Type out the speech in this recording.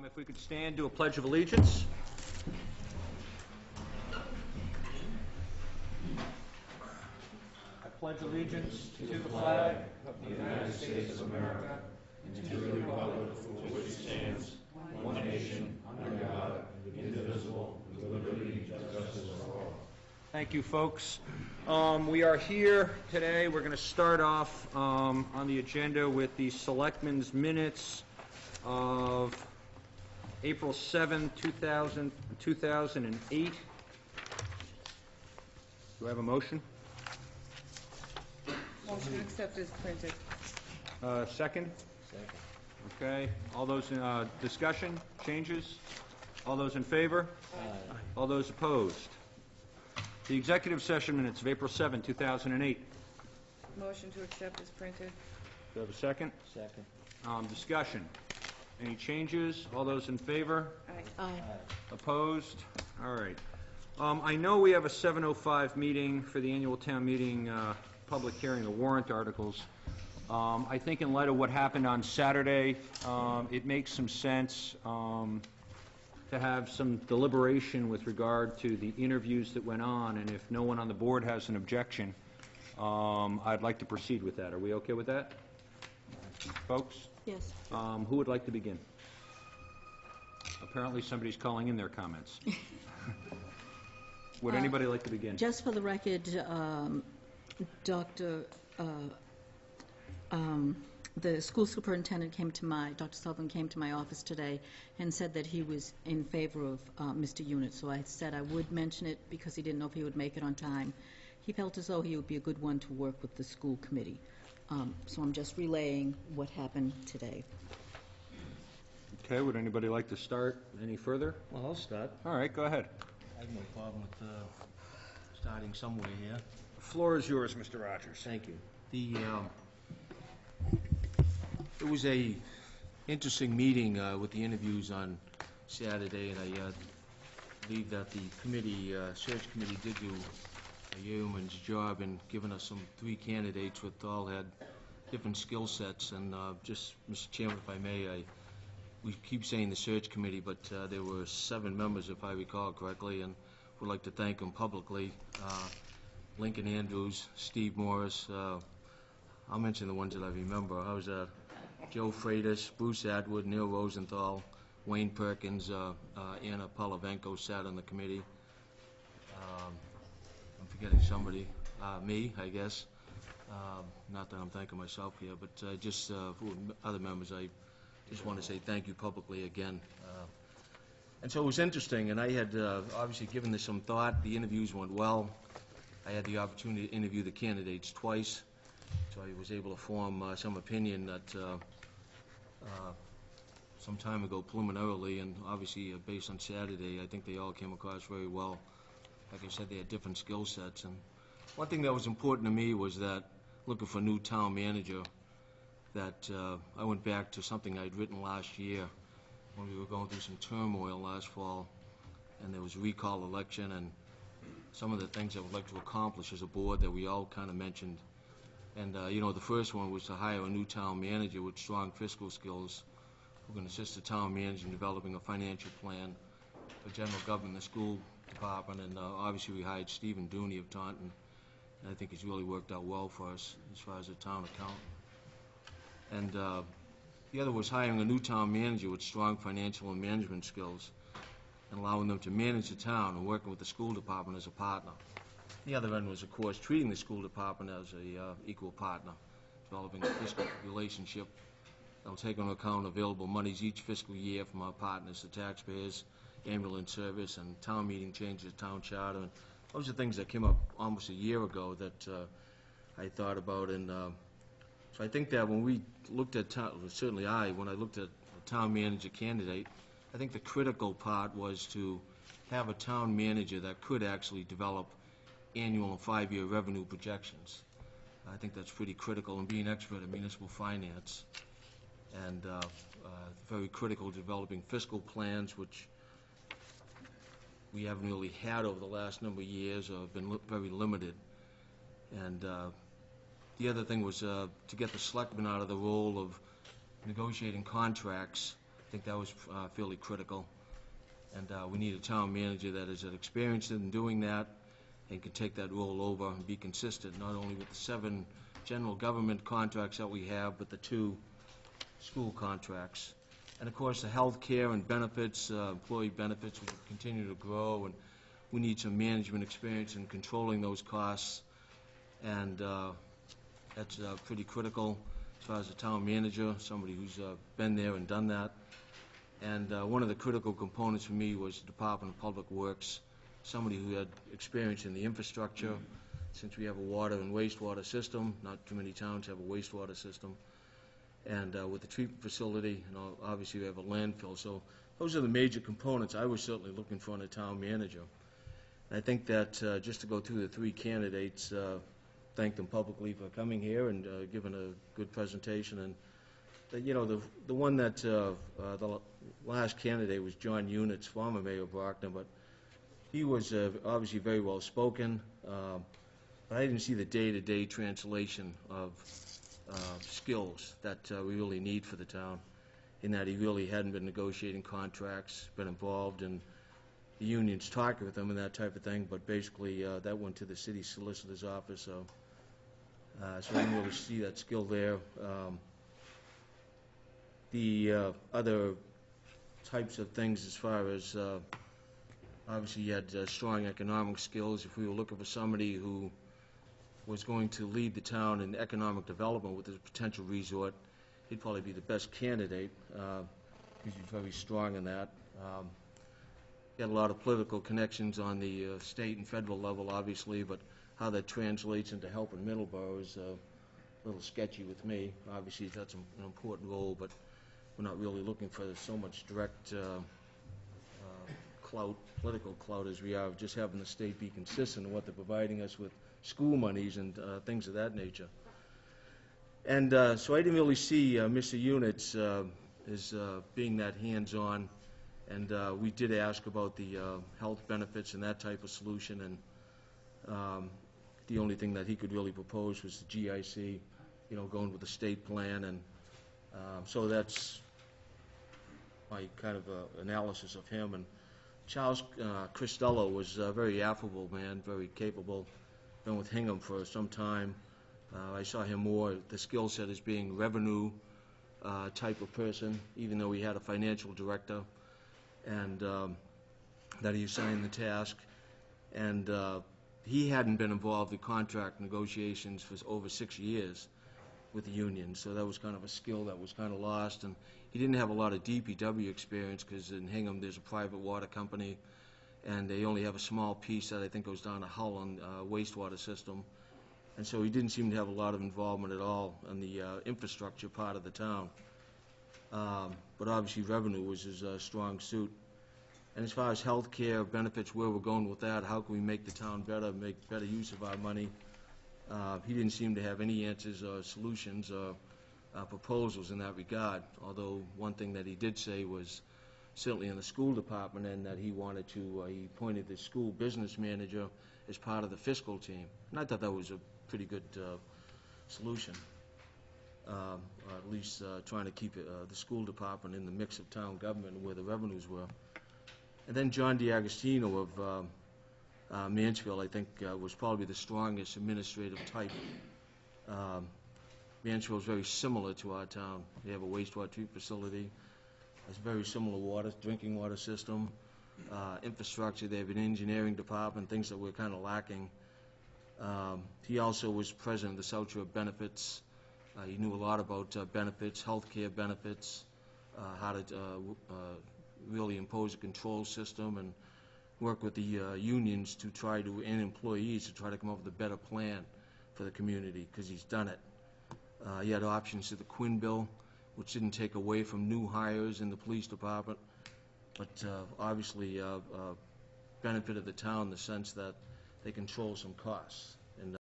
If we could stand, do a Pledge of Allegiance. I pledge allegiance to the flag of the United States of America and to the republic for which it stands, one nation, under God, indivisible, with liberty and justice for all. Thank you, folks. We are here today. We're going to start off on the agenda with the Selectmen's Minutes of April 7, 2008. Do I have a motion? Motion to accept is printed. Second? Second. Okay. All those in discussion? Changes? All those in favor? Aye. All those opposed? The executive session minutes of April 7, 2008. Motion to accept is printed. Do I have a second? Second. Discussion? Any changes? All those in favor? Aye. Aye. Opposed? All right. I know we have a 7:05 meeting for the annual town meeting public hearing, the warrant articles. I think in light of what happened on Saturday, it makes some sense to have some deliberation with regard to the interviews that went on, and if no one on the board has an objection, I'd like to proceed with that. Are we okay with that, folks? Yes. Who would like to begin? Apparently somebody's calling in their comments. Would anybody like to begin? Just for the record, the school superintendent Dr. Sullivan came to my office today and said that he was in favor of Mr. Unit, so I said I would mention it because he didn't know if he would make it on time. He felt as though he would be a good one to work with the school committee. So I'm just relaying what happened today. Okay, would anybody like to start any further? Well, I'll start. All right, go ahead. I have no problem with starting somewhere here. The floor is yours, Mr. Rogers. Thank you. It was a interesting meeting with the interviews on Saturday, and I believe that the committee, search committee, did do a yeoman's job in giving us three candidates with all had different skill sets. And just, Mr. Chairman, if I may, we keep saying the search committee, but there were 7 members, if I recall correctly, and would like to thank them publicly. Lincoln Andrews, Steve Morris, I'll mention the ones that I remember. I was Joe Freitas, Bruce Atwood, Neil Rosenthal, Wayne Perkins, Anna Polavenko sat on the committee. I'm forgetting somebody. Me, I guess. Not that I'm thanking myself here, but just for other members, I just want to say thank you publicly again. And so it was interesting, and I had obviously given this some thought. The interviews went well. I had the opportunity to interview the candidates twice, so I was able to form some opinion that some time ago preliminarily, and obviously based on Saturday, I think they all came across very well. Like I said, they had different skill sets, and one thing that was important to me was that looking for a new town manager, that I went back to something I'd written last year when we were going through some turmoil last fall, and there was a recall election, and some of the things I would like to accomplish as a board that we all kind of mentioned. And you know, the first one was to hire a new town manager with strong fiscal skills who can assist the town manager in developing a financial plan for general government, the school department, and obviously we hired Stephen Dooney of Taunton, and I think he's really worked out well for us as far as the town accountant. And the other was hiring a new town manager with strong financial and management skills and allowing them to manage the town and working with the school department as a partner. The other end was, of course, treating the school department as a equal partner, developing a fiscal relationship that will take into account available monies each fiscal year from our partners, the taxpayers, ambulance service, and town meeting changes, town charter. And those are things that came up almost a year ago that I thought about. And so I think that when we looked at certainly when I looked at a town manager candidate, I think the critical part was to have a town manager that could actually develop annual and 5-year revenue projections. I think that's pretty critical in being an expert in municipal finance, and very critical to developing fiscal plans, which we haven't really had over the last number of years, or have been very limited. And the other thing was to get the selectmen out of the role of negotiating contracts think that was fairly critical. And we need a town manager that is experienced in doing that and can take that role over and be consistent, not only with the 7 general government contracts that we have, but the 2 school contracts. And of course, the health care and benefits, employee benefits will continue to grow, and we need some management experience in controlling those costs. And that's pretty critical as far as the town manager, somebody who's been there and done that. And one of the critical components for me was the Department of Public Works, somebody who had experience in the infrastructure, since we have a water and wastewater system. Not too many towns have a wastewater system. And with the treatment facility, obviously we have a landfill. So those are the major components I was certainly looking for in a town manager. And I think that just to go through the 3 candidates, thank them publicly for coming here and giving a good presentation. And the one that the last candidate was John Units, former Mayor of Brockton, but he was obviously very well spoken, but I didn't see the day-to-day translation of skills that we really need for the town, in that he really hadn't been negotiating contracts, been involved in the unions, talking with them and that type of thing, but basically that went to the city solicitor's office, so I didn't really see that skill there. The other types of things as far as obviously you had strong economic skills. If we were looking for somebody who was going to lead the town in economic development with a potential resort, he'd probably be the best candidate because he's very strong in that. He had a lot of political connections on the state and federal level, obviously, but how that translates into helping Middleborough is a little sketchy with me. Obviously, that's an important role, but we're not really looking for so much direct clout, political clout, as we are just having the state be consistent in what they're providing us with school monies and things of that nature. And so I didn't really see Mr. Units as being that hands-on, and we did ask about the health benefits and that type of solution, and the only thing that he could really propose was the GIC, going with the state plan, and so that's my kind of analysis of him. And Charles Cristello was a very affable man, very capable, been with Hingham for some time. I saw him more, the skill set as being revenue type of person, even though he had a financial director, and that he assigned the task. And he hadn't been involved in contract negotiations for over 6 years with the union, so that was kind of a skill that was kind of lost. And he didn't have a lot of DPW experience because in Hingham there's a private water company, and they only have a small piece that I think goes down to Hull on wastewater system. And so he didn't seem to have a lot of involvement at all in the infrastructure part of the town. But obviously revenue was his strong suit. And as far as health care benefits, where we're going with that, how can we make the town better, make better use of our money, he didn't seem to have any answers or solutions or proposals in that regard, although one thing that he did say was certainly in the school department, and that he wanted to, he appointed the school business manager as part of the fiscal team. And I thought that was a pretty good solution, or at least trying to keep the school department in the mix of town government and where the revenues were. And then John DiAgostino of Mansfield, I think, was probably the strongest administrative type. Mansfield is very similar to our town. They have a wastewater treatment facility. It's very similar drinking water system, infrastructure. They have an engineering department, things that we're kind of lacking. He also was president of the South Shore Benefits. He knew a lot about benefits, health care benefits, how to really impose a control system and work with the unions to try to, and employees, to try to come up with a better plan for the community, because he's done it. He had options to the Quinn bill, which didn't take away from new hires in the police department, but obviously benefited the town in the sense that they control some costs.